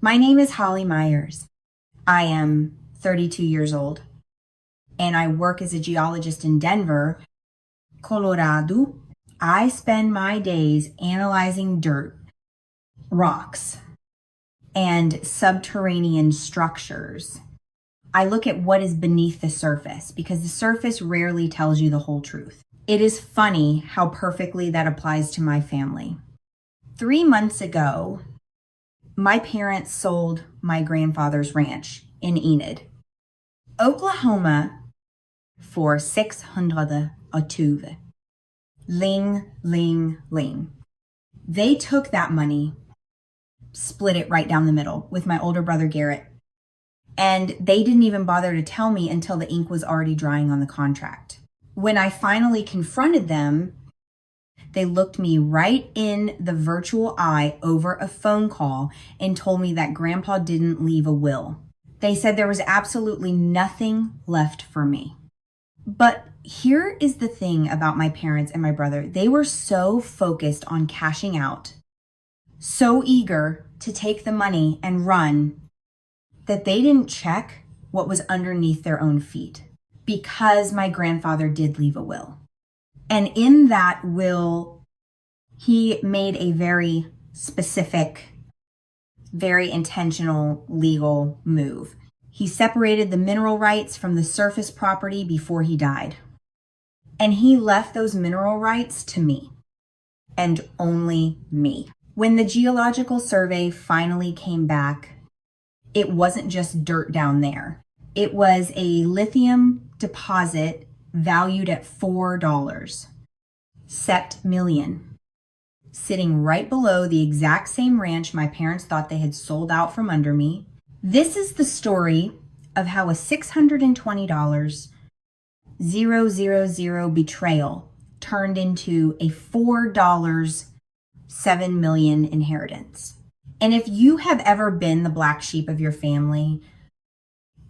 My name is Holly Meyers. I am 32 years old, and I work as a geologist in Denver, Colorado. I spend my days analyzing dirt, rocks, and subterranean structures. I look at what is beneath the surface because the surface rarely tells you the whole truth. It is funny how perfectly that applies to my family. 3 months ago, my parents sold my grandfather's ranch in Enid, Oklahoma for $600,000. Ling, ling, ling. They took that money, split it right down the middle with my older brother Garrett, and they didn't even bother to tell me until the ink was already drying on the contract. When I finally confronted them, they looked me right in the virtual eye over a phone call and told me that Grandpa didn't leave a will. They said there was absolutely nothing left for me. But here is the thing about my parents and my brother. They were so focused on cashing out, so eager to take the money and run, that they didn't check what was underneath their own feet, because my grandfather did leave a will. And in that will, he made a very specific, very intentional legal move. He separated the mineral rights from the surface property before he died. And he left those mineral rights to me, and only me. When the geological survey finally came back, it wasn't just dirt down there. It was a lithium deposit valued at $4, set million, sitting right below the exact same ranch my parents thought they had sold out from under me. This is the story of how a $620,000 betrayal turned into a $4 7 million inheritance. And if you have ever been the black sheep of your family,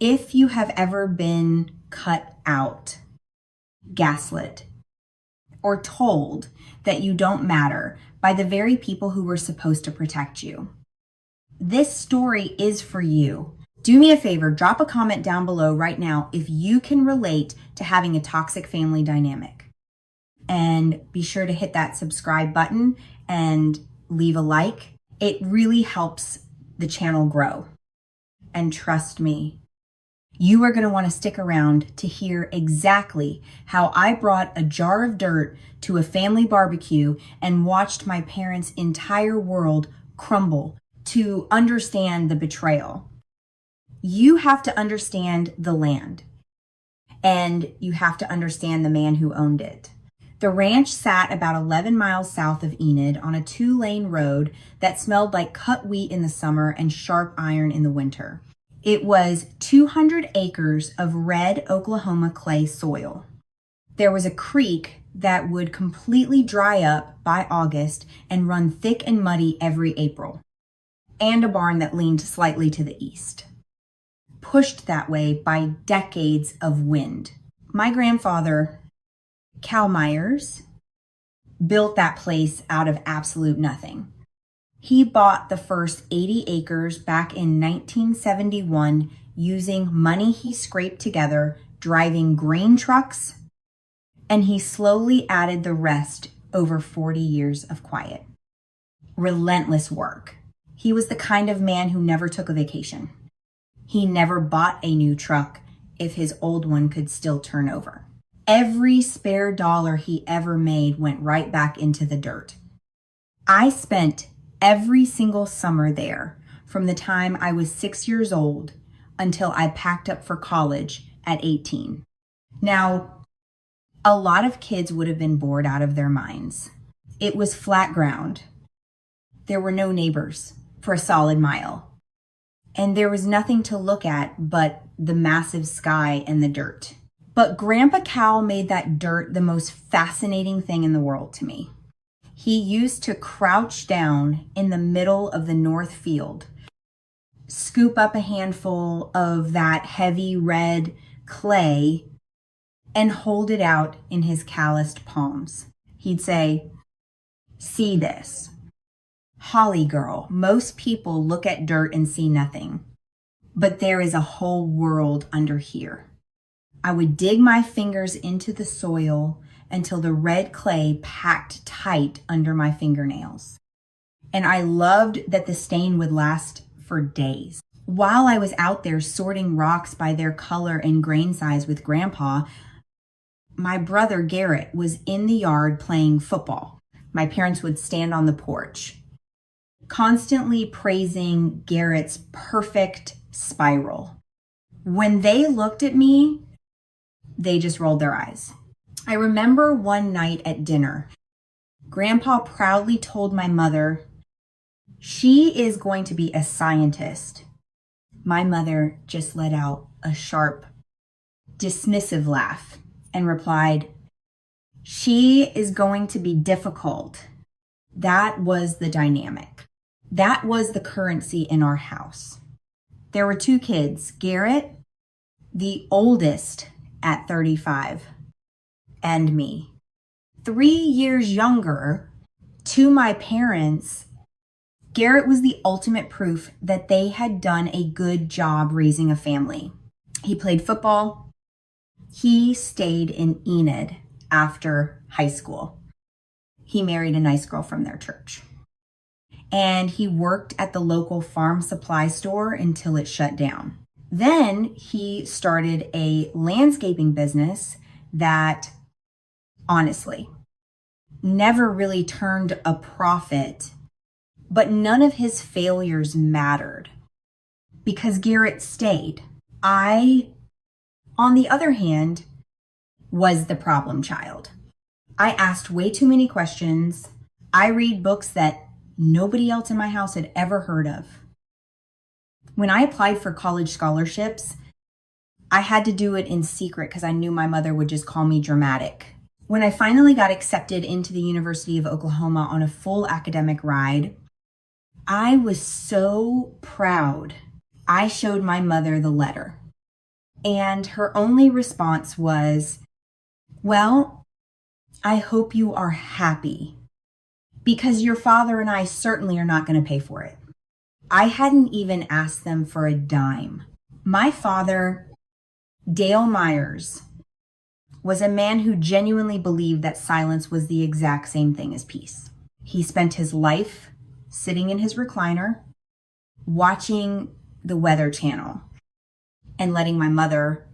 if you have ever been cut out, gaslit, or told that you don't matter by the very people who were supposed to protect you, this story is for you. Do me a favor, drop a comment down below right now if you can relate to having a toxic family dynamic. And be sure to hit that subscribe button and leave a like. It really helps the channel grow. And trust me, you are going to want to stick around to hear exactly how I brought a jar of dirt to a family barbecue and watched my parents' entire world crumble to understand the betrayal. You have to understand the land, and you have to understand the man who owned it. The ranch sat about 11 miles south of Enid on a 2-lane road that smelled like cut wheat in the summer and sharp iron in the winter. It was 200 acres of red Oklahoma clay soil. There was a creek that would completely dry up by August and run thick and muddy every April, and a barn that leaned slightly to the east, pushed that way by decades of wind. My grandfather, Cal Meyers, built that place out of absolute nothing. He bought the first 80 acres back in 1971 using money he scraped together, driving grain trucks, and he slowly added the rest over 40 years of quiet, relentless work. He was the kind of man who never took a vacation. He never bought a new truck if his old one could still turn over. Every spare dollar he ever made went right back into the dirt. I spent every single summer there from the time I was 6 years old until I packed up for college at 18. Now, a lot of kids would have been bored out of their minds. It was flat ground. There were no neighbors for a solid mile. And there was nothing to look at but the massive sky and the dirt. But Grandpa Cal made that dirt the most fascinating thing in the world to me. He used to crouch down in the middle of the north field, scoop up a handful of that heavy red clay, and hold it out in his calloused palms. He'd say, "See this. Holly girl, most people look at dirt and see nothing, but there is a whole world under here. I would dig my fingers into the soil until the red clay packed tight under my fingernails. And I loved that the stain would last for days. While I was out there sorting rocks by their color and grain size with Grandpa, my brother Garrett was in the yard playing football. My parents would stand on the porch, constantly praising Garrett's perfect spiral. When they looked at me, they just rolled their eyes. I remember one night at dinner, Grandpa proudly told my mother, "She is going to be a scientist." My mother just let out a sharp, dismissive laugh and replied, "She is going to be difficult." That was the dynamic. That was the currency in our house. There were two kids, Garrett, the oldest at 35, and me. 3 years younger. To my parents, Garrett was the ultimate proof that they had done a good job raising a family. He played football. He stayed in Enid after high school. He married a nice girl from their church. And he worked at the local farm supply store until it shut down. Then he started a landscaping business that, honestly, never really turned a profit, but none of his failures mattered because Garrett stayed. I, on the other hand, was the problem child. I asked way too many questions. I read books that nobody else in my house had ever heard of. When I applied for college scholarships, I had to do it in secret because I knew my mother would just call me dramatic. When I finally got accepted into the University of Oklahoma on a full academic ride, I was so proud. I showed my mother the letter, and her only response was, "Well, I hope you are happy because your father and I certainly are not going to pay for it." I hadn't even asked them for a dime. My father, Dale Meyers, was a man who genuinely believed that silence was the exact same thing as peace. He spent his life sitting in his recliner, watching the Weather Channel, and letting my mother,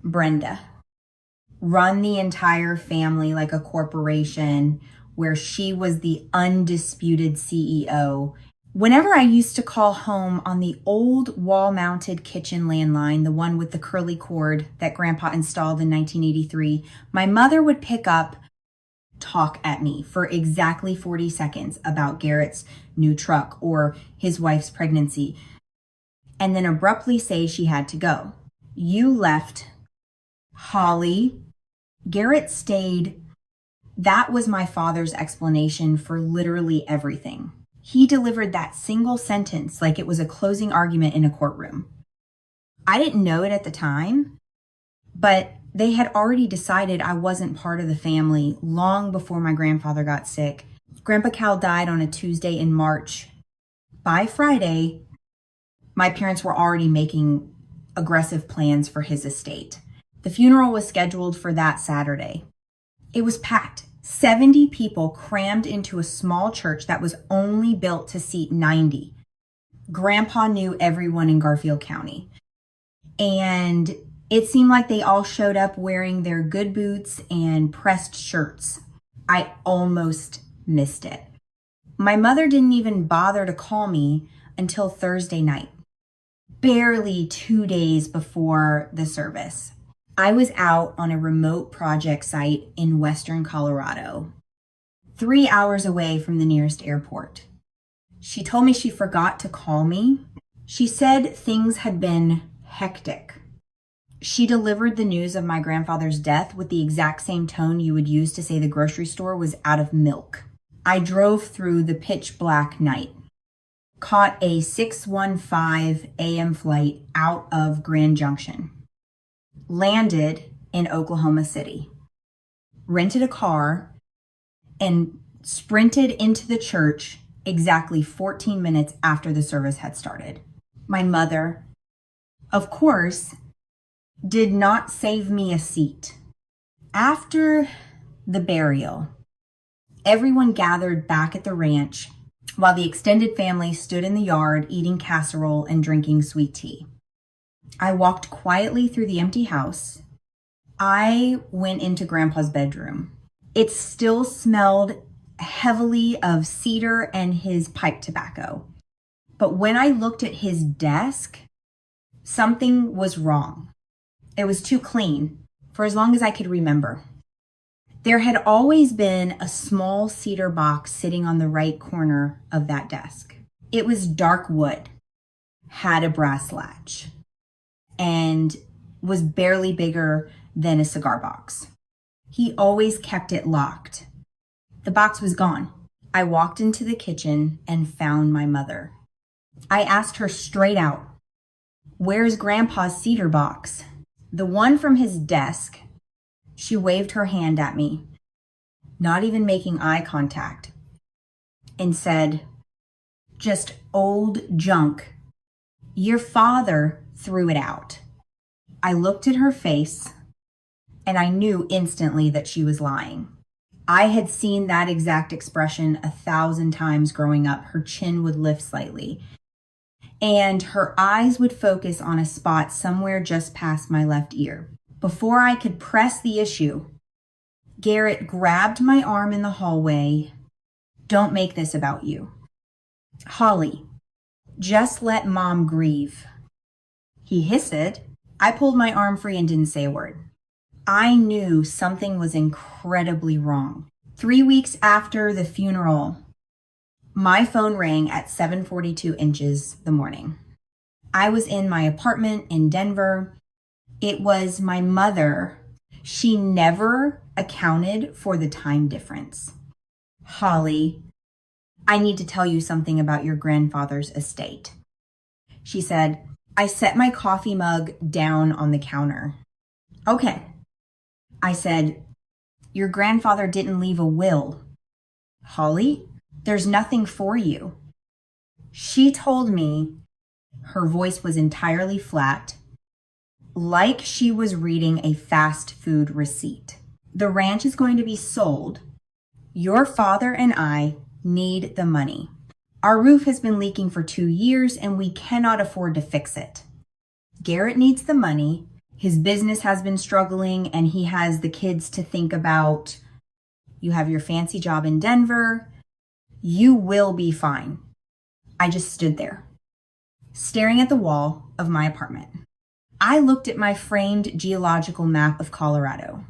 Brenda, run the entire family like a corporation where she was the undisputed CEO. Whenever I used to call home on the old wall-mounted kitchen landline, the one with the curly cord that Grandpa installed in 1983, my mother would pick up, talk at me for exactly 40 seconds about Garrett's new truck or his wife's pregnancy, and then abruptly say she had to go. "You left, Holly. Garrett stayed." That was my father's explanation for literally everything. He delivered that single sentence like it was a closing argument in a courtroom. I didn't know it at the time, but they had already decided I wasn't part of the family long before my grandfather got sick. Grandpa Cal died on a Tuesday in March. By Friday, my parents were already making aggressive plans for his estate. The funeral was scheduled for that Saturday. It was packed. 70 people crammed into a small church that was only built to seat 90. Grandpa knew everyone in Garfield County. And it seemed like they all showed up wearing their good boots and pressed shirts. I almost missed it. My mother didn't even bother to call me until Thursday night, barely 2 days before the service. I was out on a remote project site in western Colorado, 3 hours away from the nearest airport. She told me she forgot to call me. She said things had been hectic. She delivered the news of my grandfather's death with the exact same tone you would use to say the grocery store was out of milk. I drove through the pitch black night, caught a 6:15 a.m. flight out of Grand Junction, landed in Oklahoma City, rented a car, and sprinted into the church exactly 14 minutes after the service had started. My mother, of course, did not save me a seat. After the burial, everyone gathered back at the ranch while the extended family stood in the yard eating casserole and drinking sweet tea. I walked quietly through the empty house. I went into Grandpa's bedroom. It still smelled heavily of cedar and his pipe tobacco. But when I looked at his desk, something was wrong. It was too clean for as long as I could remember. There had always been a small cedar box sitting on the right corner of that desk. It was dark wood, had a brass latch, and was barely bigger than a cigar box. He always kept it locked. The box was gone. I walked into the kitchen and found my mother. I asked her straight out, "Where's Grandpa's cedar box?" The one from his desk. She waved her hand at me, not even making eye contact, and said, "Just old junk. Your father threw it out." I looked at her face, and I knew instantly that she was lying. I had seen that exact expression 1,000 times growing up. Her chin would lift slightly, and her eyes would focus on a spot somewhere just past my left ear. Before I could press the issue, Garrett grabbed my arm in the hallway. "Don't make this about you. Holly, just let Mom grieve." He hissed. I pulled my arm free and didn't say a word. I knew something was incredibly wrong. 3 weeks after the funeral, my phone rang at 7:42 inches the morning. I was in my apartment in Denver. It was my mother. She never accounted for the time difference. "Holly, I need to tell you something about your grandfather's estate." She said. I set my coffee mug down on the counter. "Okay." I said, "Your grandfather didn't leave a will." "Holly, there's nothing for you." She told me, her voice was entirely flat, like she was reading a fast food receipt. "The ranch is going to be sold. Your father and I need the money. Our roof has been leaking for 2 years and we cannot afford to fix it. Garrett needs the money. His business has been struggling and he has the kids to think about. You have your fancy job in Denver. You will be fine." I just stood there, staring at the wall of my apartment. I looked at my framed geological map of Colorado.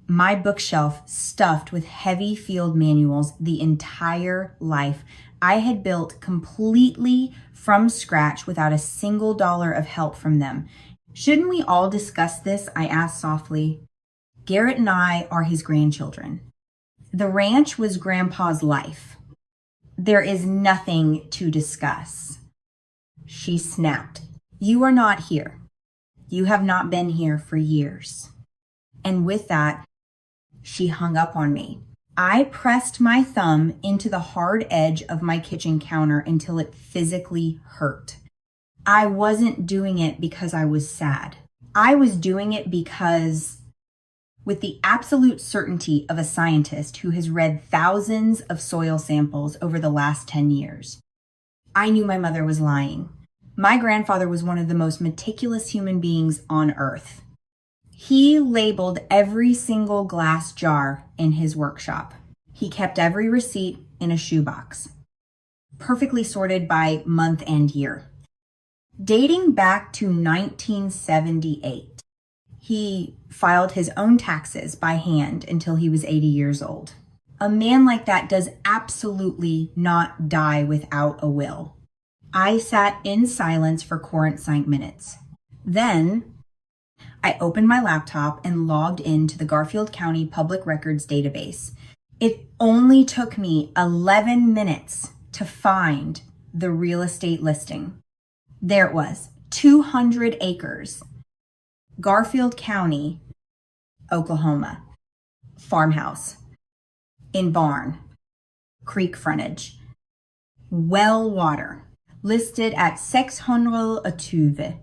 My bookshelf stuffed with heavy field manuals the entire life. I had built completely from scratch without a single dollar of help from them. "Shouldn't we all discuss this?" I asked softly. "Garrett and I are his grandchildren. The ranch was Grandpa's life. There is nothing to discuss." She snapped. "You are not here. You have not been here for years." And with that, she hung up on me. I pressed my thumb into the hard edge of my kitchen counter until it physically hurt. I wasn't doing it because I was sad. I was doing it because, with the absolute certainty of a scientist who has read thousands of soil samples over the last 10 years, I knew my mother was lying. My grandfather was one of the most meticulous human beings on earth. He labeled every single glass jar in his workshop. He kept every receipt in a shoebox, perfectly sorted by month and year. Dating back to 1978, he filed his own taxes by hand until he was 80 years old. A man like that does absolutely not die without a will. I sat in silence for quarant minutes. Then I opened my laptop and logged into the Garfield County Public Records database. It only took me 11 minutes to find the real estate listing. There it was, 200 acres, Garfield County, Oklahoma, farmhouse, in barn, creek frontage, well water, listed at 620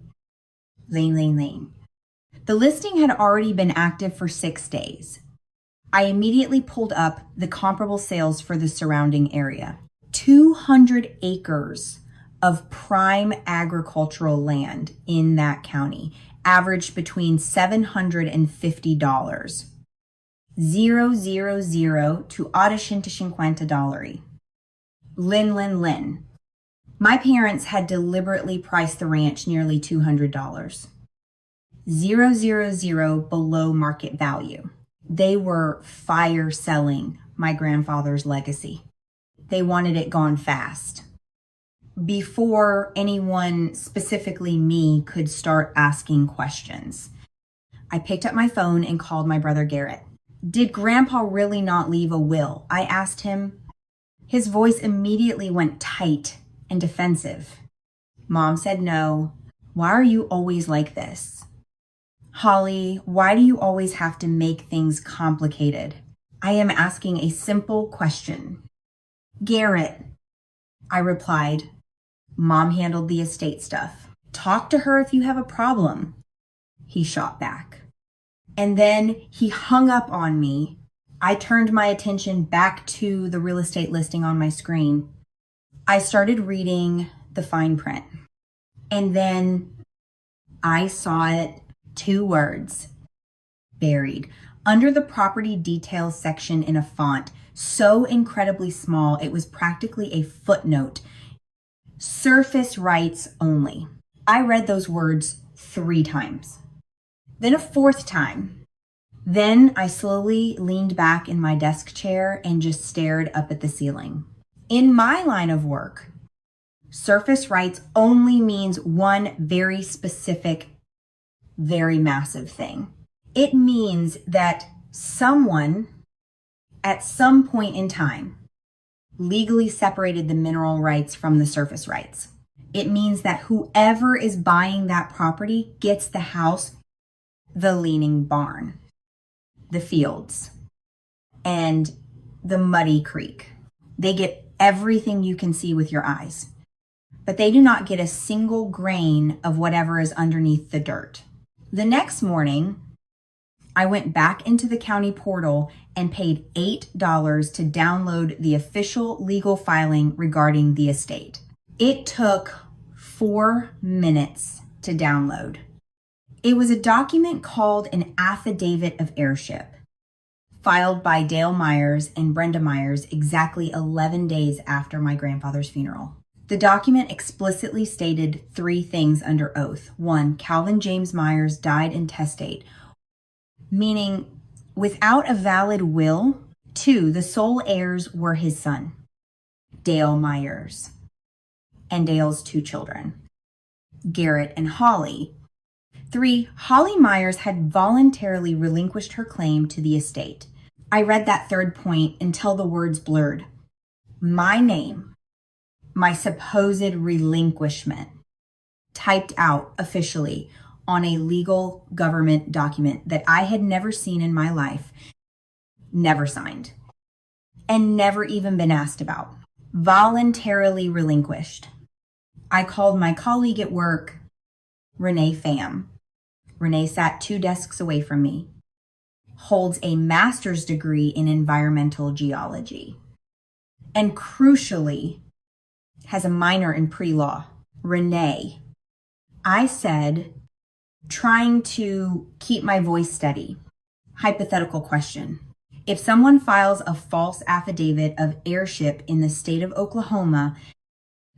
Lane. The listing had already been active for 6 days. I immediately pulled up the comparable sales for the surrounding area. 200 acres of prime agricultural land in that county averaged between $750. 000 to $850. Lin. My parents had deliberately priced the ranch nearly $200. 000 below market value. They were fire selling my grandfather's legacy. They wanted it gone fast. Before anyone, specifically me, could start asking questions, I picked up my phone and called my brother Garrett. Did Grandpa really not leave a will? I asked him. His voice immediately went tight and defensive. Mom said no. Why are you always like this? Holly, why do you always have to make things complicated? I am asking a simple question. Garrett, I replied. Mom handled the estate stuff. Talk to her if you have a problem, he shot back. And then he hung up on me. I turned my attention back to the real estate listing on my screen. I started reading the fine print. And then I saw it, 2 words, buried, under the property details section in a font so incredibly small it was practically a footnote. Surface rights only. I read those words 3 times. Then a 4th time. Then I slowly leaned back in my desk chair and just stared up at the ceiling. In my line of work, surface rights only means one very specific, very massive thing. It means that someone at some point in time legally separated the mineral rights from the surface rights. It means that whoever is buying that property gets the house, the leaning barn, the fields, and the muddy creek. They get everything you can see with your eyes, but they do not get a single grain of whatever is underneath the dirt. The next morning, I went back into the county portal and paid $8 to download the official legal filing regarding the estate. It took 4 minutes to download. It was a document called an affidavit of heirship, filed by Dale Meyers and Brenda Meyers exactly 11 days after my grandfather's funeral. The document explicitly stated 3 things under oath. 1, Calvin James Meyers died intestate, meaning without a valid will. 2, the sole heirs were his son, Dale Meyers, and Dale's 2 children, Garrett and Holly. 3, Holly Meyers had voluntarily relinquished her claim to the estate. I read that 3rd point until the words blurred. My name, my supposed relinquishment, typed out officially on a legal government document that I had never seen in my life, never signed, and never even been asked about. Voluntarily relinquished. I called my colleague at work, Renee Pham. Renee sat 2 desks away from me, holds a master's degree in environmental geology, and crucially, has a minor in pre-law. Renee, I said, trying to keep my voice steady. Hypothetical question. If someone files a false affidavit of heirship in the state of Oklahoma,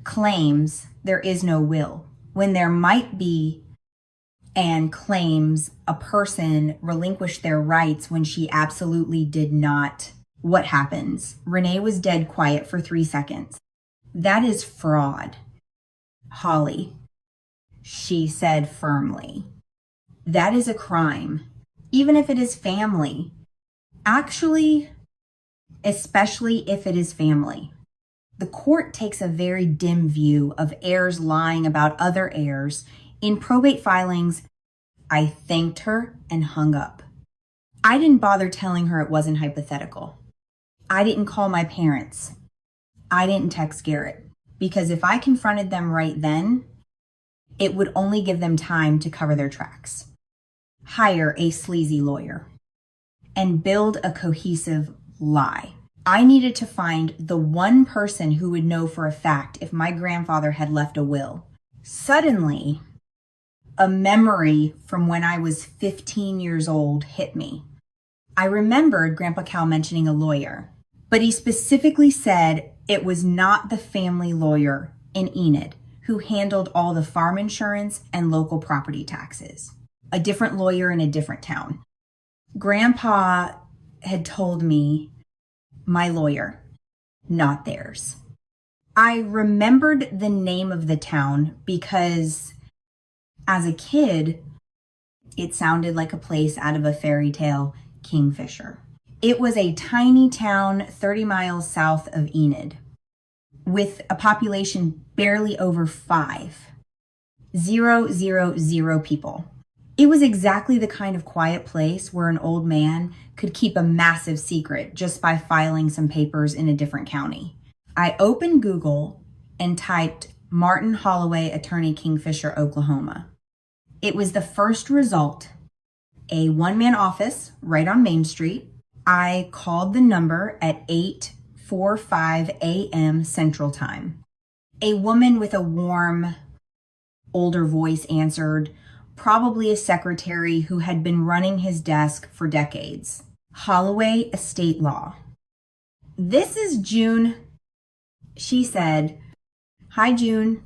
claims there is no will, when there might be, and claims a person relinquished their rights when she absolutely did not, what happens? Renee was dead quiet for 3 seconds. That is fraud, Holly, she said firmly. That is a crime, even if it is family. Actually, especially if it is family. The court takes a very dim view of heirs lying about other heirs. In probate filings, I thanked her and hung up. I didn't bother telling her it wasn't hypothetical. I didn't call my parents. I didn't text Garrett. because if I confronted them right then, it would only give them time to cover their tracks. Hire a sleazy lawyer and build a cohesive lie. I needed to find the one person who would know for a fact if my grandfather had left a will. Suddenly, a memory from when I was 15 years old hit me. I remembered Grandpa Cal mentioning a lawyer, but he specifically said it was not the family lawyer in Enid who handled all the farm insurance and local property taxes. A different lawyer in a different town. Grandpa had told me, my lawyer, not theirs. I remembered the name of the town because as a kid, it sounded like a place out of a fairy tale, Kingfisher. It was a tiny town 30 miles south of Enid with a population barely over 5. 000 people. It was exactly the kind of quiet place where an old man could keep a massive secret just by filing some papers in a different county. I opened Google and typed Martin Holloway Attorney, Kingfisher, Oklahoma. It was the first result, a one-man office right on Main Street. I called the number at 8:45 a.m. Central Time. A woman with a warm, older voice answered, probably a secretary who had been running his desk for decades. Holloway Estate Law. This is June. She said, "Hi, June.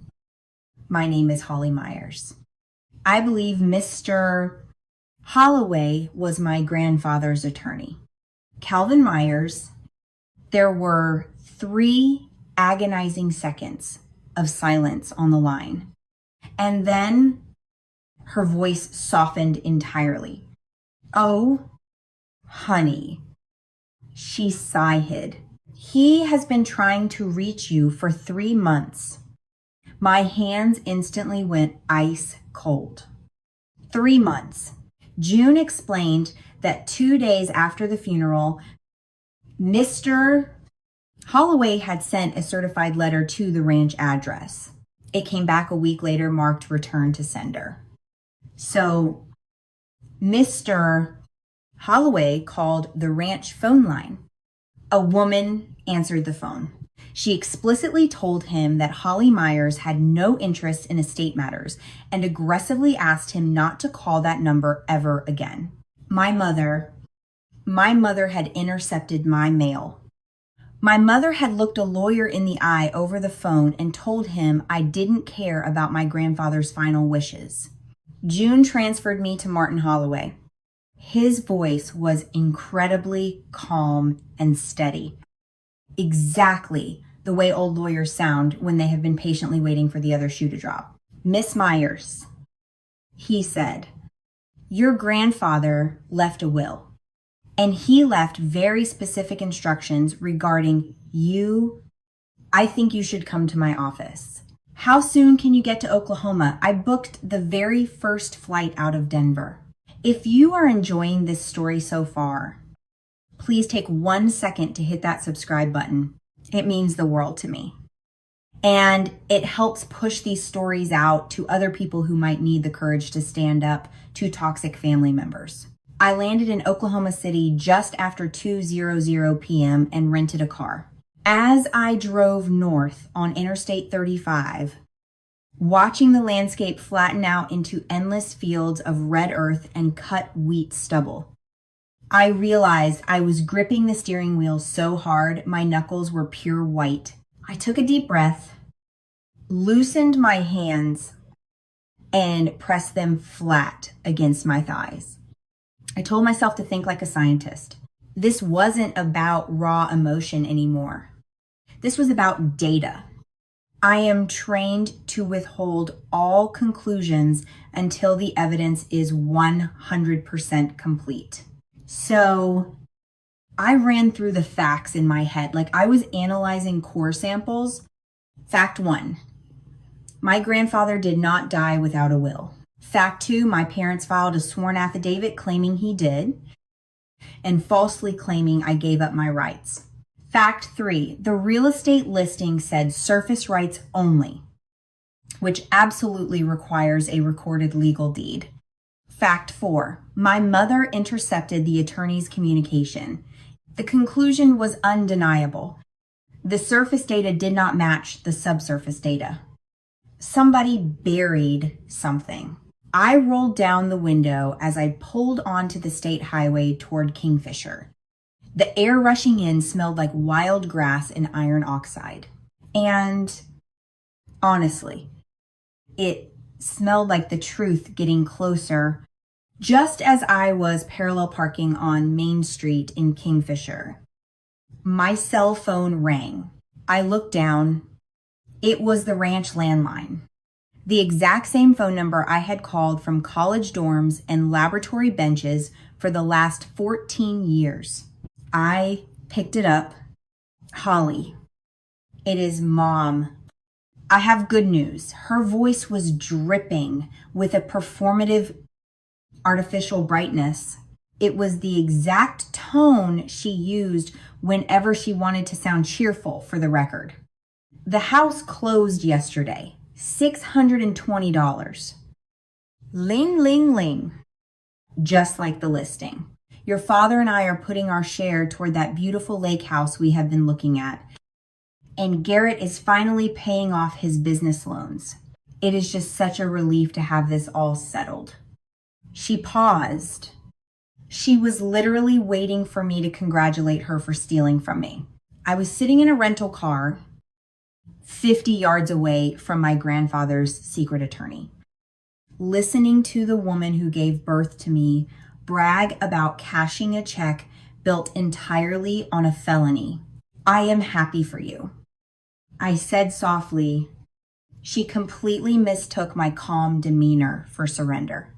My name is Holly Meyers. I believe Mr. Holloway was my grandfather's attorney. Calvin Meyers." There were 3 agonizing seconds of silence on the line. And then her voice softened entirely. "Oh, honey," she sighed. "He has been trying to reach you for 3 months." My hands instantly went ice cold. 3 months. June explained that 2 days after the funeral, Mr. Holloway had sent a certified letter to the ranch address. It came back a week later, marked return to sender. So Mr. Holloway called the ranch phone line. A woman answered the phone. She explicitly told him that Holly Meyers had no interest in estate matters and aggressively asked him not to call that number ever again. My mother had intercepted my mail. My mother had looked a lawyer in the eye over the phone and told him I didn't care about my grandfather's final wishes. June transferred me to Martin Holloway. His voice was incredibly calm and steady. Exactly the way old lawyers sound when they have been patiently waiting for the other shoe to drop. "Miss Meyers," he said, "your grandfather left a will, and he left very specific instructions regarding you. I think you should come to my office. How soon can you get to Oklahoma? I booked the very first flight out of Denver." If you are enjoying this story so far, please take 1 second to hit that subscribe button. It means the world to me. And it helps push these stories out to other people who might need the courage to stand up to toxic family members. I landed in Oklahoma City just after 2:00 p.m. and rented a car. As I drove north on Interstate 35, watching the landscape flatten out into endless fields of red earth and cut wheat stubble, I realized I was gripping the steering wheel so hard my knuckles were pure white. I took a deep breath, loosened my hands, and pressed them flat against my thighs. I told myself to think like a scientist. This wasn't about raw emotion anymore. This was about data. I am trained to withhold all conclusions until the evidence is 100% complete. So I ran through the facts in my head like I was analyzing core samples. Fact 1, my grandfather did not die without a will. Fact 2, my parents filed a sworn affidavit claiming he did and falsely claiming I gave up my rights. Fact 3, the real estate listing said surface rights only, which absolutely requires a recorded legal deed. Fact 4, my mother intercepted the attorney's communication. The conclusion was undeniable. The surface data did not match the subsurface data. Somebody buried something. I rolled down the window as I pulled onto the state highway toward Kingfisher. The air rushing in smelled like wild grass and iron oxide. And honestly, it smelled like the truth getting closer. Just as I was parallel parking on Main Street in Kingfisher, my cell phone rang. I looked down. It was the ranch landline. The exact same phone number I had called from college dorms and laboratory benches for the last 14 years. I picked it up. Holly, it is Mom. I have good news. Her voice was dripping with a performative artificial brightness. It was the exact tone she used whenever she wanted to sound cheerful, for the record. The house closed yesterday. $620. Ling, ling, ling. Just like the listing. Your father and I are putting our share toward that beautiful lake house we have been looking at. And Garrett is finally paying off his business loans. It is just such a relief to have this all settled. She paused. She was literally waiting for me to congratulate her for stealing from me. I was sitting in a rental car 50 yards away from my grandfather's secret attorney, listening to the woman who gave birth to me brag about cashing a check built entirely on a felony. I am happy for you, I said softly. She completely mistook my calm demeanor for surrender.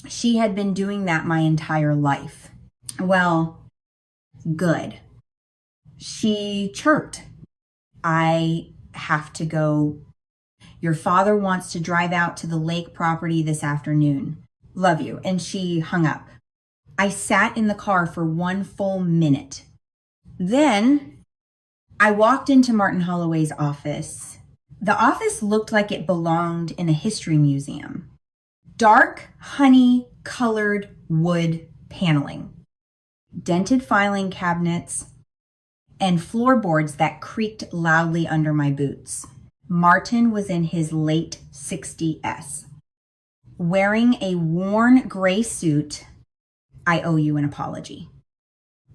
She had been doing that my entire life. Well, good. She chirped. I have to go. Your father wants to drive out to the lake property this afternoon. Love you. And she hung up. I sat in the car for 1 full minute. Then I walked into Martin Holloway's office. The office looked like it belonged in a history museum. Dark, honey-colored wood paneling, dented filing cabinets, and floorboards that creaked loudly under my boots. Martin was in his late 60s, wearing a worn gray suit. I owe you an apology.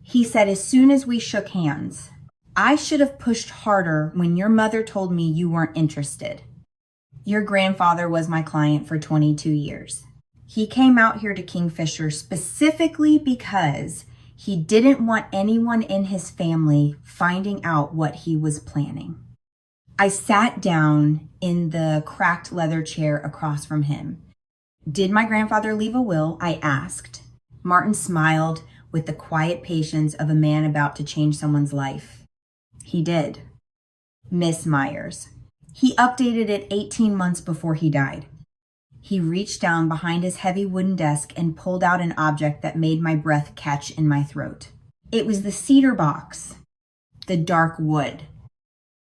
He said as soon as we shook hands, I should have pushed harder when your mother told me you weren't interested. Your grandfather was my client for 22 years. He came out here to Kingfisher specifically because he didn't want anyone in his family finding out what he was planning. I sat down in the cracked leather chair across from him. Did my grandfather leave a will? I asked. Martin smiled with the quiet patience of a man about to change someone's life. He did. Miss Meyers. He updated it 18 months before he died. He reached down behind his heavy wooden desk and pulled out an object that made my breath catch in my throat. It was the cedar box, the dark wood,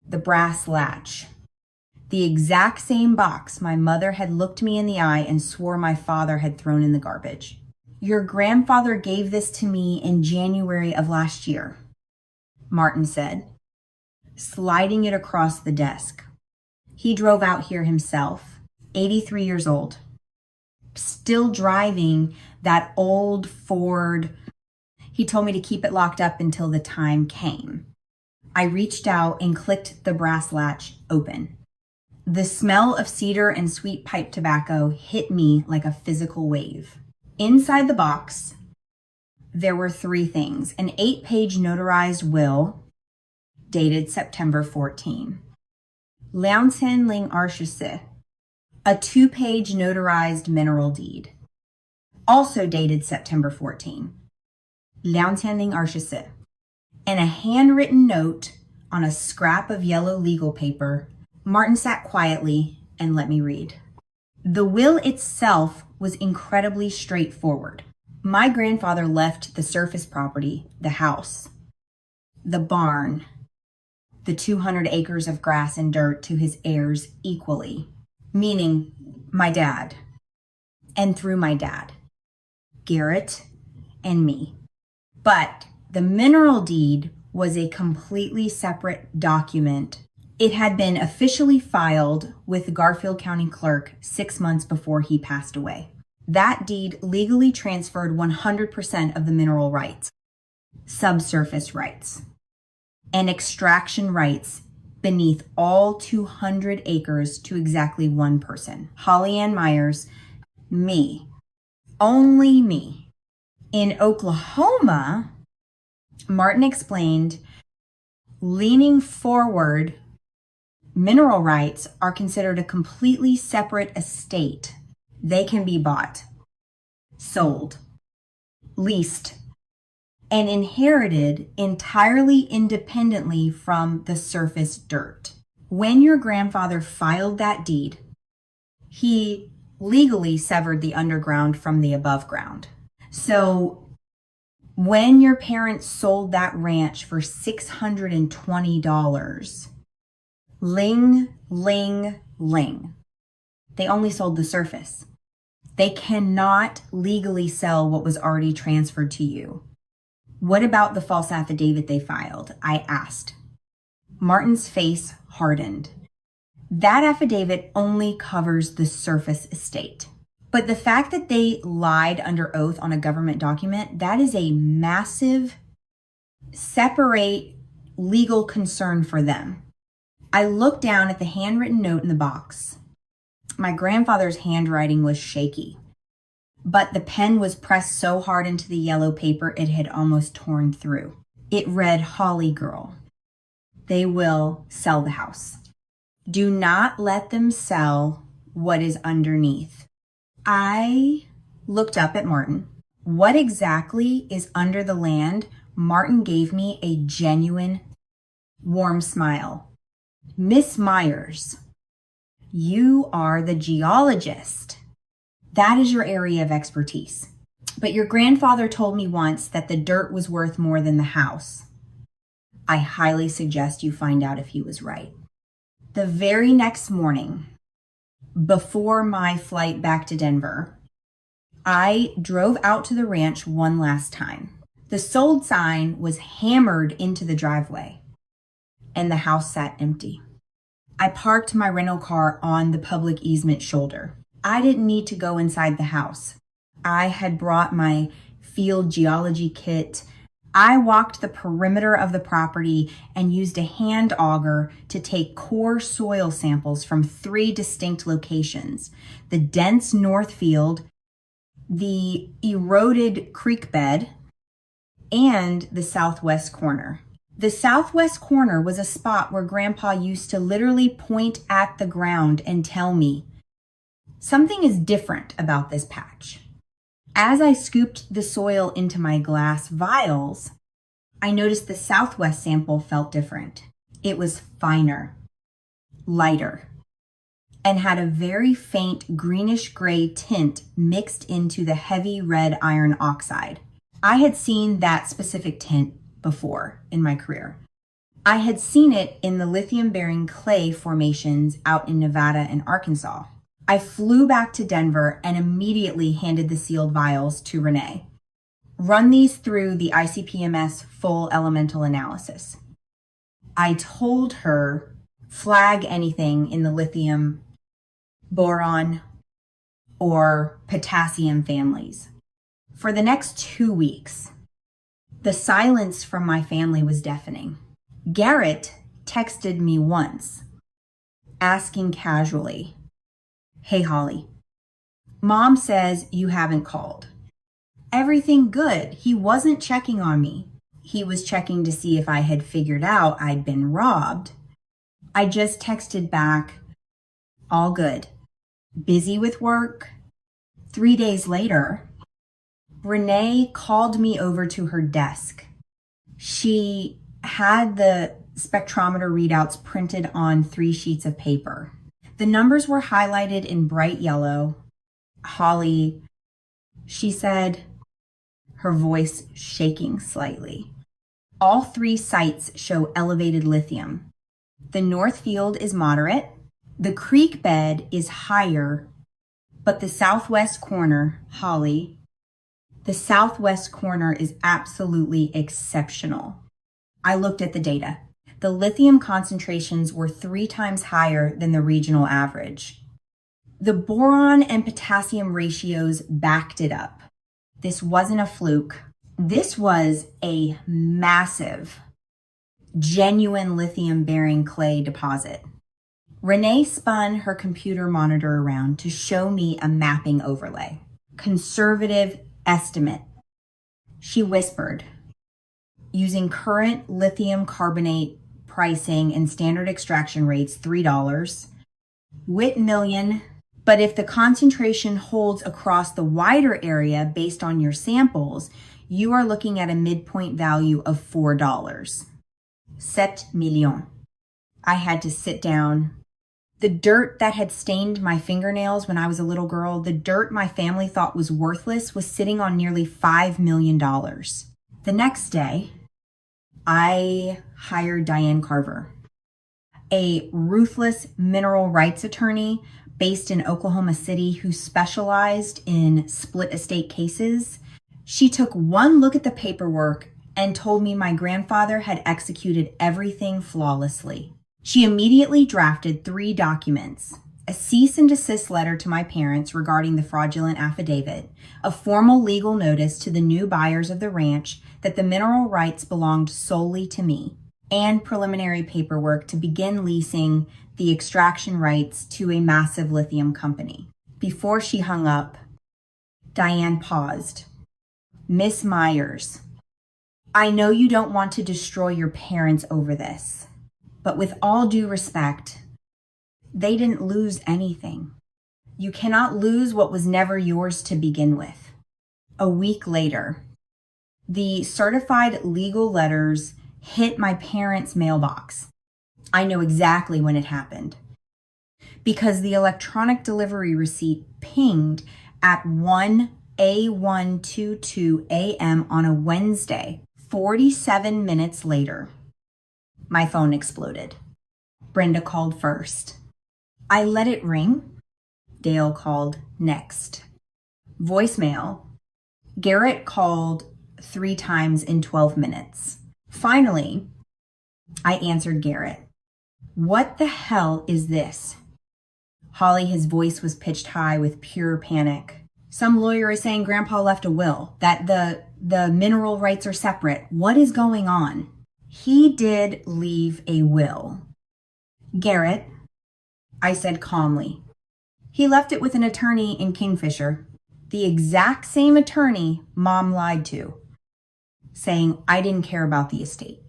the brass latch, the exact same box my mother had looked me in the eye and swore my father had thrown in the garbage. Your grandfather gave this to me in January of last year, Martin said, sliding it across the desk. He drove out here himself, 83 years old, still driving that old Ford. He told me to keep it locked up until the time came. I reached out and clicked the brass latch open. The smell of cedar and sweet pipe tobacco hit me like a physical wave. Inside the box, there were 3 things: an 8-page notarized will dated September 14. Liantian Ling Arshise, a 2-page notarized mineral deed, also dated September 14. Liantian Ling Arshise, and a handwritten note on a scrap of yellow legal paper. Martin sat quietly and let me read. The will itself was incredibly straightforward. My grandfather left the surface property, the house, the barn, the 200 acres of grass and dirt to his heirs equally, meaning my dad, and through my dad, Garrett, and me. But the mineral deed was a completely separate document. It had been officially filed with the Garfield County Clerk 6 months before he passed away. That deed legally transferred 100% of the mineral rights, subsurface rights, and extraction rights beneath all 200 acres to exactly one person, Holly Ann Meyers, me, only me. In Oklahoma, Martin explained, leaning forward, mineral rights are considered a completely separate estate. They can be bought, sold, leased, and inherited entirely independently from the surface dirt. When your grandfather filed that deed, he legally severed the underground from the above ground. So when your parents sold that ranch for $620, ling, ling, ling, they only sold the surface. They cannot legally sell what was already transferred to you. What about the false affidavit they filed? I asked. Martin's face hardened. That affidavit only covers the surface estate. But the fact that they lied under oath on a government document, that is a massive, separate legal concern for them. I looked down at the handwritten note in the box. My grandfather's handwriting was shaky, but the pen was pressed so hard into the yellow paper it had almost torn through. It read, Holly girl, they will sell the house. Do not let them sell what is underneath. I looked up at Martin. What exactly is under the land? Martin gave me a genuine, warm smile. Miss Meyers, you are the geologist. That is your area of expertise. But your grandfather told me once that the dirt was worth more than the house. I highly suggest you find out if he was right. The very next morning, before my flight back to Denver, I drove out to the ranch one last time. The sold sign was hammered into the driveway, and the house sat empty. I parked my rental car on the public easement shoulder. I didn't need to go inside the house. I had brought my field geology kit. I walked the perimeter of the property and used a hand auger to take core soil samples from 3 distinct locations: the dense north field, the eroded creek bed, and the southwest corner. The southwest corner was a spot where Grandpa used to literally point at the ground and tell me, something is different about this patch. As I scooped the soil into my glass vials, I noticed the southwest sample felt different. It was finer, lighter, and had a very faint greenish gray tint mixed into the heavy red iron oxide. I had seen that specific tint before in my career. I had seen it in the lithium-bearing clay formations out in Nevada and Arkansas. I flew back to Denver and immediately handed the sealed vials to Renee. Run these through the ICP-MS full elemental analysis. I told her, flag anything in the lithium, boron, or potassium families. For the next 2 weeks, the silence from my family was deafening. Garrett texted me once, asking casually, "Hey, Holly, Mom says you haven't called." Everything good. He wasn't checking on me. He was checking to see if I had figured out I'd been robbed. I just texted back, all good. Busy with work. 3 days later, Renee called me over to her desk. She had the spectrometer readouts printed on 3 sheets of paper. The numbers were highlighted in bright yellow. Holly, she said, her voice shaking slightly. All 3 sites show elevated lithium. The north field is moderate. The creek bed is higher, but the southwest corner, Holly, the southwest corner is absolutely exceptional. I looked at the data. The lithium concentrations were 3 times higher than the regional average. The boron and potassium ratios backed it up. This wasn't a fluke. This was a massive, genuine lithium-bearing clay deposit. Renee spun her computer monitor around to show me a mapping overlay. Conservative estimate. She whispered, using current lithium carbonate pricing and standard extraction rates, $3, Whit million. But if the concentration holds across the wider area based on your samples, you are looking at a midpoint value of $4. 7 million. I had to sit down. The dirt that had stained my fingernails when I was a little girl, the dirt my family thought was worthless, was sitting on nearly $5 million. The next day, I hired Diane Carver, a ruthless mineral rights attorney based in Oklahoma City who specialized in split estate cases. She took one look at the paperwork and told me my grandfather had executed everything flawlessly. She immediately drafted 3 documents: a cease and desist letter to my parents regarding the fraudulent affidavit, a formal legal notice to the new buyers of the ranch that the mineral rights belonged solely to me, and preliminary paperwork to begin leasing the extraction rights to a massive lithium company. Before she hung up, Diane paused. Miss Meyers, I know you don't want to destroy your parents over this, but with all due respect, they didn't lose anything. You cannot lose what was never yours to begin with. A week later, the certified legal letters hit my parents' mailbox. I know exactly when it happened because the electronic delivery receipt pinged at 1:22 a.m. on a Wednesday. 47 minutes later, my phone exploded. Brenda called first. I let it ring. Dale called next. Voicemail. Garrett called 3 times in 12 minutes. Finally, I answered Garrett. What the hell is this? Holly, his voice was pitched high with pure panic. Some lawyer is saying Grandpa left a will, that the mineral rights are separate. What is going on? He did leave a will. Garrett, I said calmly. He left it with an attorney in Kingfisher, the exact same attorney Mom lied to, saying I didn't care about the estate.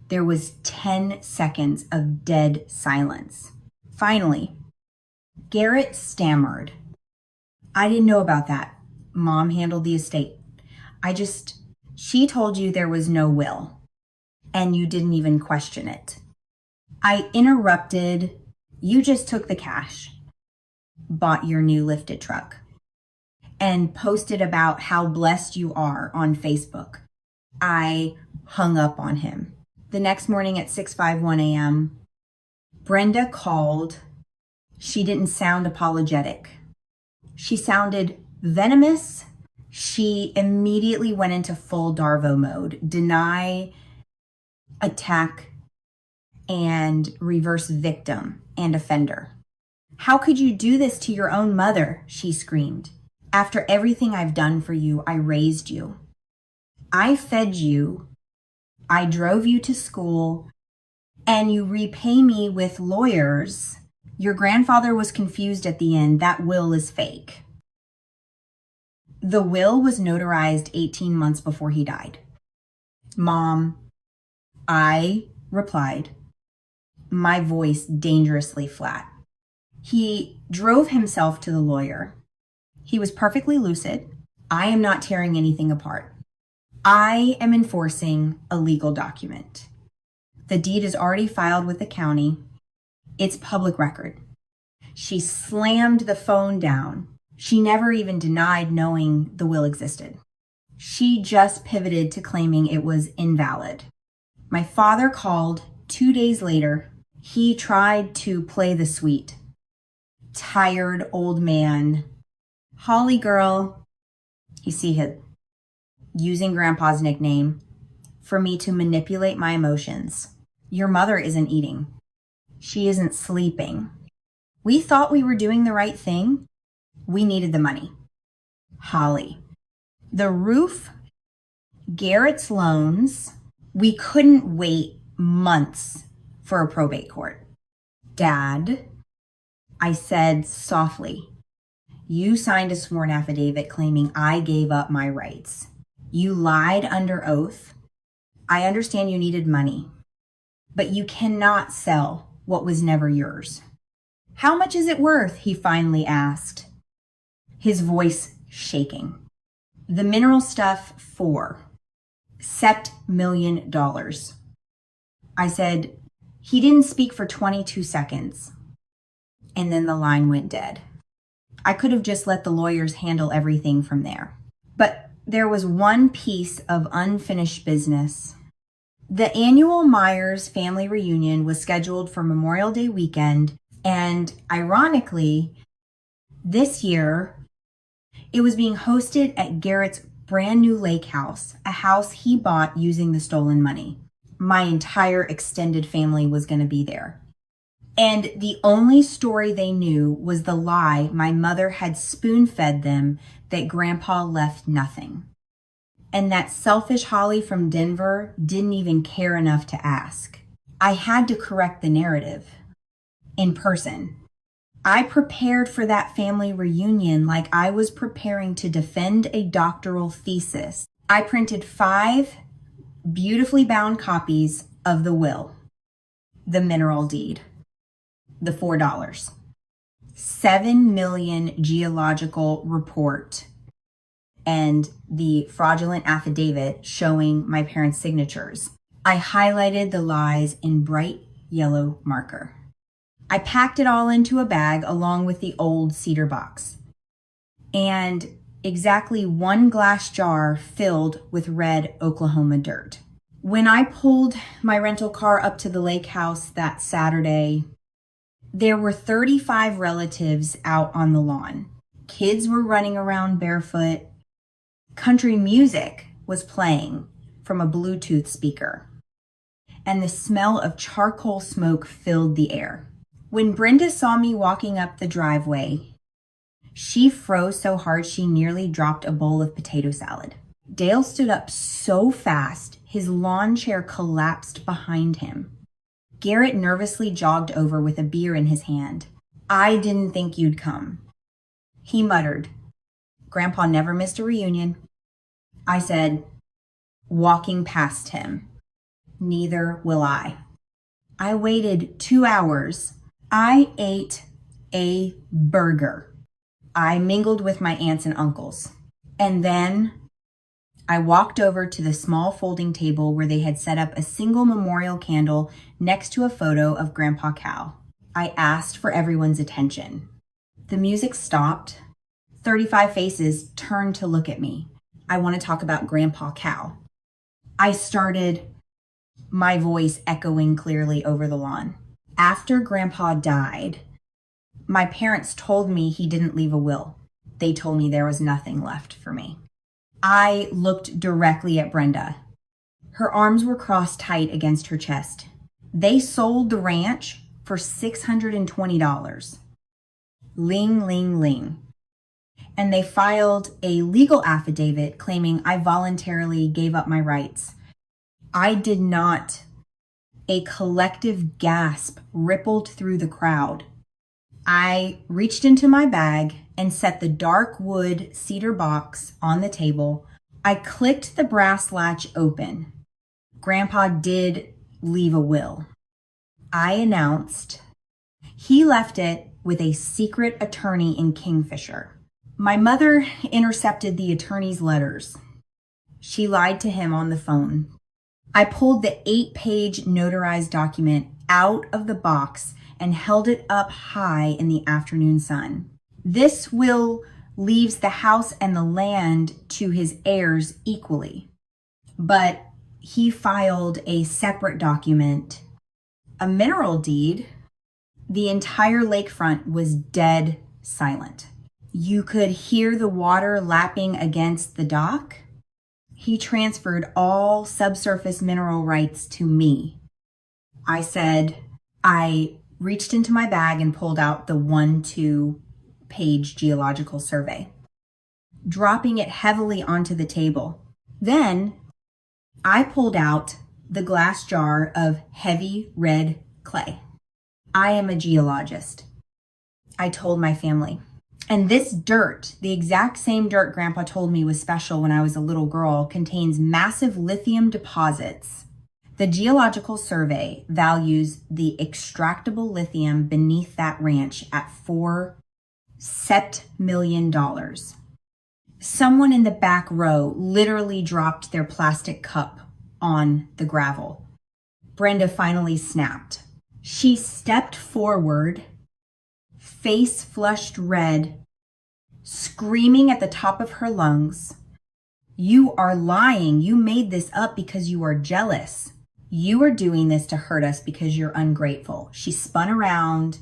There was 10 seconds of dead silence. Finally, Garrett stammered. I didn't know about that. Mom handled the estate. She told you there was no will, and you didn't even question it. I interrupted. You just took the cash, bought your new lifted truck, and posted about how blessed you are on Facebook. I hung up on him. The next morning at 6:51 a.m., Brenda called. She didn't sound apologetic. She sounded venomous. She immediately went into full Darvo mode, deny, attack, and reverse victim and offender. How could you do this to your own mother? She screamed. After everything I've done for you, I raised you. I fed you. I drove you to school, and you repay me with lawyers. Your grandfather was confused at the end. That will is fake. The will was notarized 18 months before he died. Mom, I replied, my voice dangerously flat. He drove himself to the lawyer. He was perfectly lucid. I am not tearing anything apart. I am enforcing a legal document. The deed is already filed with the county. It's public record. She slammed the phone down. She never even denied knowing the will existed. She just pivoted to claiming it was invalid. My father called 2 days later. He tried to play the sweet, tired old man. Holly girl, you see him using Grandpa's nickname for me to manipulate my emotions. Your mother isn't eating. She isn't sleeping. We thought we were doing the right thing. We needed the money. Holly. The roof, Garrett's loans. We couldn't wait months for a probate court. Dad, I said softly, you signed a sworn affidavit claiming I gave up my rights. You lied under oath. I understand you needed money, but you cannot sell what was never yours. How much is it worth? He finally asked, his voice shaking. The mineral stuff, $4 million. I said, he didn't speak for 22 seconds. And then the line went dead. I could have just let the lawyers handle everything from there. But there was one piece of unfinished business. The annual Meyers family reunion was scheduled for Memorial Day weekend, and ironically, this year, it was being hosted at Garrett's brand new lake house, a house he bought using the stolen money. My entire extended family was going to be there. And the only story they knew was the lie my mother had spoon-fed them that Grandpa left nothing. And that selfish Holly from Denver didn't even care enough to ask. I had to correct the narrative in person. I prepared for that family reunion like I was preparing to defend a doctoral thesis. I printed 5 beautifully bound copies of the will, the mineral deed, the $4, 7 million geological report, and the fraudulent affidavit showing my parents' signatures. I highlighted the lies in bright yellow marker. I packed it all into a bag along with the old cedar box and exactly 1 glass jar filled with red Oklahoma dirt. When I pulled my rental car up to the lake house that Saturday, there were 35 relatives out on the lawn. Kids were running around barefoot. Country music was playing from a Bluetooth speaker, and the smell of charcoal smoke filled the air. When Brenda saw me walking up the driveway, she froze so hard she nearly dropped a bowl of potato salad. Dale stood up so fast, his lawn chair collapsed behind him. Garrett nervously jogged over with a beer in his hand. I didn't think you'd come. He muttered, Grandpa never missed a reunion. I said, walking past him, neither will I. I waited 2 hours. I ate a burger. I mingled with my aunts and uncles. And then I walked over to the small folding table where they had set up a single memorial candle next to a photo of Grandpa Cal. I asked for everyone's attention. The music stopped. 35 faces turned to look at me. I want to talk about Grandpa Cal. I started, my voice echoing clearly over the lawn. After Grandpa died, my parents told me he didn't leave a will. They told me there was nothing left for me. I looked directly at Brenda. Her arms were crossed tight against her chest. They sold the ranch for $620. Ling, ling, ling. And they filed a legal affidavit claiming I voluntarily gave up my rights. I did not. A collective gasp rippled through the crowd. I reached into my bag and set the dark wood cedar box on the table. I clicked the brass latch open. Grandpa did leave a will. I announced he left it with a secret attorney in Kingfisher. My mother intercepted the attorney's letters. She lied to him on the phone. I pulled the 8-page notarized document out of the box and held it up high in the afternoon sun. This will leaves the house and the land to his heirs equally, but he filed a separate document, a mineral deed. The entire lakefront was dead silent. You could hear the water lapping against the dock. He transferred all subsurface mineral rights to me. I reached into my bag and pulled out the 1-2-page geological survey, dropping it heavily onto the table. Then I pulled out the glass jar of heavy red clay. I am a geologist, I told my family. And this dirt, the exact same dirt Grandpa told me was special when I was a little girl, contains massive lithium deposits. The geological survey values the extractable lithium beneath that ranch at $4 million. Someone in the back row literally dropped their plastic cup on the gravel. Brenda finally snapped. She stepped forward, face flushed red, screaming at the top of her lungs, "You are lying. You made this up because you are jealous. You are doing this to hurt us because you're ungrateful." She spun around,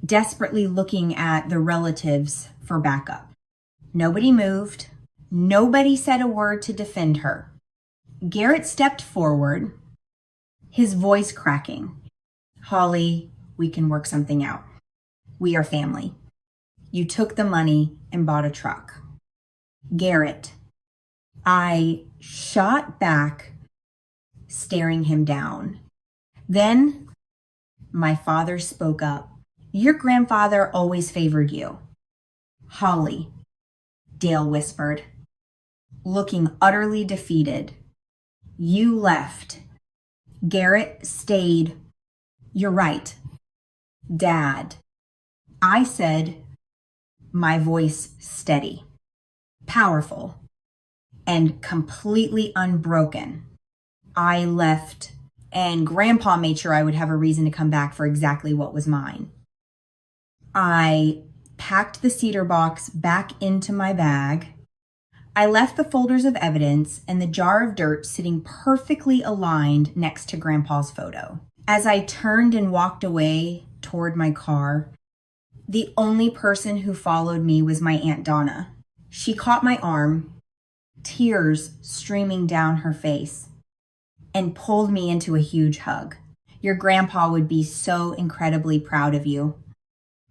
desperately looking at the relatives for backup. Nobody moved. Nobody said a word to defend her. Garrett stepped forward, his voice cracking. "Holly, we can work something out. We are family. You took the money and bought a truck." "Garrett," I shot back, staring him down. Then my father spoke up. "Your grandfather always favored you." "Holly," Dale whispered, looking utterly defeated. "You left. Garrett stayed." "You're right, Dad," I said, my voice steady, powerful, and completely unbroken. "I left, and Grandpa made sure I would have a reason to come back for exactly what was mine." I packed the cedar box back into my bag. I left the folders of evidence and the jar of dirt sitting perfectly aligned next to Grandpa's photo. As I turned and walked away toward my car, the only person who followed me was my Aunt Donna. She caught my arm, tears streaming down her face, and pulled me into a huge hug. "Your grandpa would be so incredibly proud of you."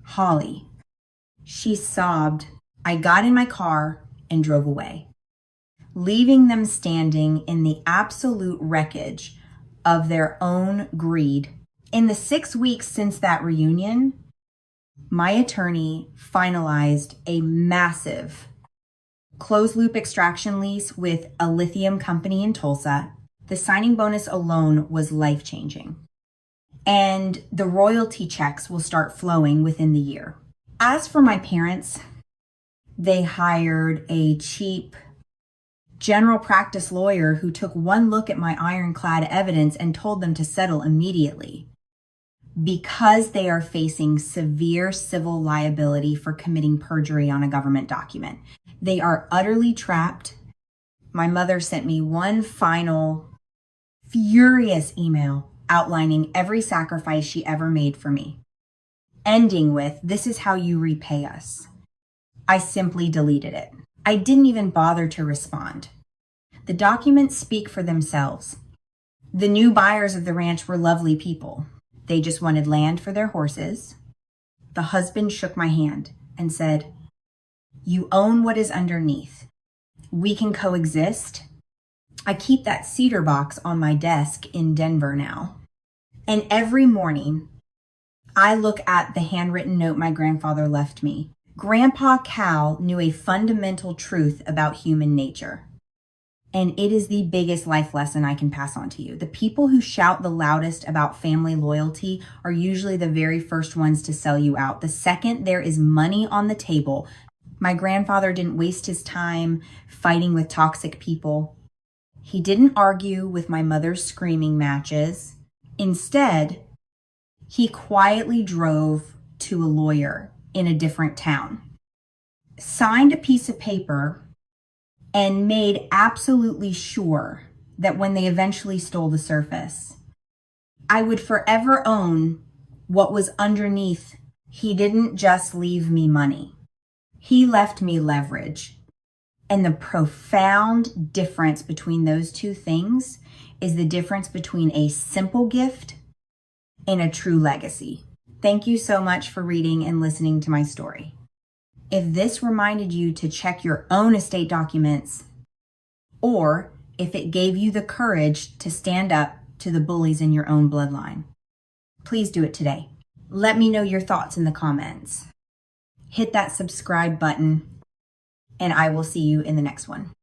"Holly," she sobbed. I got in my car and drove away, leaving them standing in the absolute wreckage of their own greed. In the 6 weeks since that reunion, my attorney finalized a massive closed-loop extraction lease with a lithium company in Tulsa. The signing bonus alone was life-changing, and the royalty checks will start flowing within the year. As for my parents, they hired a cheap general practice lawyer who took one look at my ironclad evidence and told them to settle immediately because they are facing severe civil liability for committing perjury on a government document. They are utterly trapped. My mother sent me one final furious email outlining every sacrifice she ever made for me, ending with, "This is how you repay us." I simply deleted it. I didn't even bother to respond. The documents speak for themselves. The new buyers of the ranch were lovely people. They just wanted land for their horses. The husband shook my hand and said, "You own what is underneath. We can coexist." I keep that cedar box on my desk in Denver now. And every morning, I look at the handwritten note my grandfather left me. Grandpa Cal knew a fundamental truth about human nature, and it is the biggest life lesson I can pass on to you. The people who shout the loudest about family loyalty are usually the very first ones to sell you out. The second there is money on the table, my grandfather didn't waste his time fighting with toxic people. He didn't argue with my mother's screaming matches. Instead, he quietly drove to a lawyer in a different town, signed a piece of paper, and made absolutely sure that when they eventually stole the surface, I would forever own what was underneath. He didn't just leave me money. He left me leverage. And the profound difference between those two things is the difference between a simple gift and a true legacy. Thank you so much for reading and listening to my story. If this reminded you to check your own estate documents, or if it gave you the courage to stand up to the bullies in your own bloodline, please do it today. Let me know your thoughts in the comments. Hit that subscribe button, and I will see you in the next one.